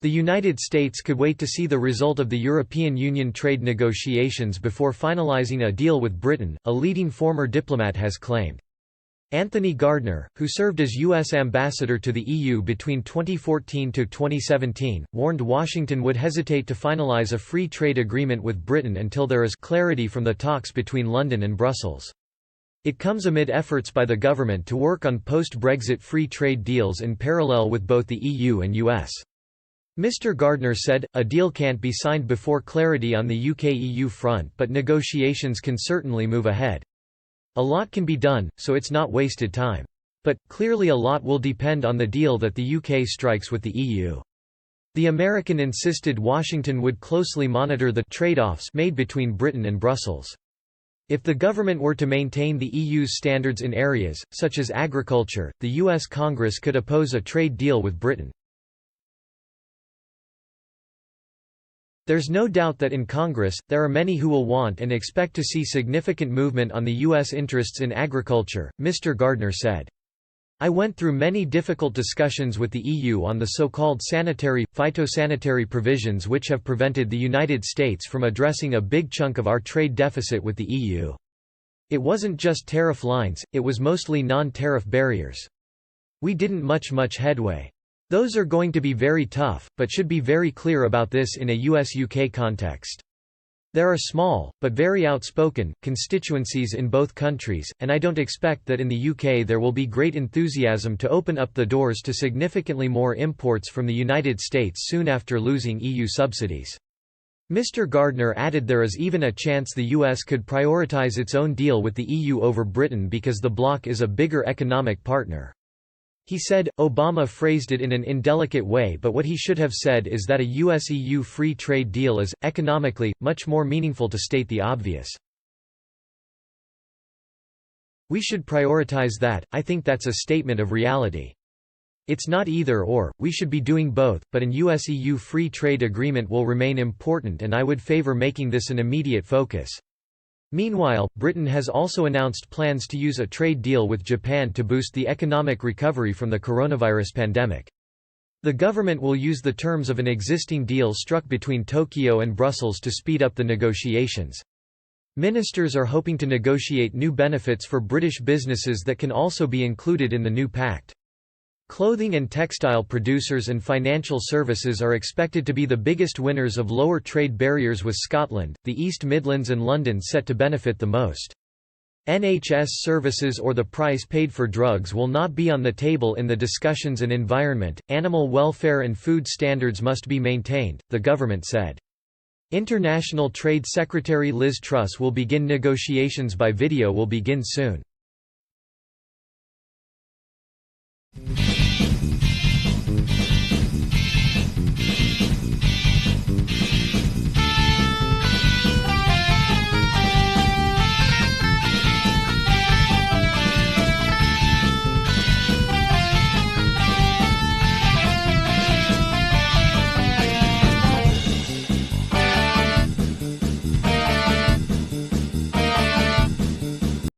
The United States could wait to see the result of the European Union trade negotiations before finalizing a deal with Britain, a leading former diplomat has claimed. Anthony Gardner, who served as U.S. ambassador to the EU between 2014 to 2017, warned Washington would hesitate to finalize a free trade agreement with Britain until there is clarity from the talks between London and Brussels. It comes amid efforts by the government to work on post-Brexit free trade deals in parallel with both the EU and US. Mr. Gardner said, "A deal can't be signed before clarity on the UK-EU front, but negotiations can certainly move ahead. A lot can be done, so it's not wasted time. But, clearly a lot will depend on the deal that the UK strikes with the EU." The American insisted Washington would closely monitor the trade-offs made between Britain and Brussels. If the government were to maintain the EU's standards in areas, such as agriculture, the US Congress could oppose a trade deal with Britain. There's no doubt that in Congress, there are many who will want and expect to see significant movement on the U.S. interests in agriculture, Mr. Gardner said. "I went through many difficult discussions with the EU on the so-called phytosanitary provisions which have prevented the United States from addressing a big chunk of our trade deficit with the EU. It wasn't just tariff lines, it was mostly non-tariff barriers. We didn't much headway. Those are going to be very tough, but should be very clear about this in a US-UK context. There are small, but very outspoken, constituencies in both countries, and I don't expect that in the UK there will be great enthusiasm to open up the doors to significantly more imports from the United States soon after losing EU subsidies." Mr. Gardner added there is even a chance the US could prioritize its own deal with the EU over Britain because the bloc is a bigger economic partner. He said, Obama phrased it in an indelicate way, but what he should have said is that a US-EU free trade deal is, economically, much more meaningful to state the obvious. We should prioritize that. I think that's a statement of reality. It's not either or, we should be doing both, but an US-EU free trade agreement will remain important and I would favor making this an immediate focus. Meanwhile, Britain has also announced plans to use a trade deal with Japan to boost the economic recovery from the coronavirus pandemic. The government will use the terms of an existing deal struck between Tokyo and Brussels to speed up the negotiations. Ministers are hoping to negotiate new benefits for British businesses that can also be included in the new pact. Clothing and textile producers and financial services are expected to be the biggest winners of lower trade barriers, with Scotland, the East Midlands and London set to benefit the most. NHS services or the price paid for drugs will not be on the table in the discussions, and environment, animal welfare and food standards must be maintained, the government said. International Trade Secretary Liz Truss will begin negotiations by video will begin soon.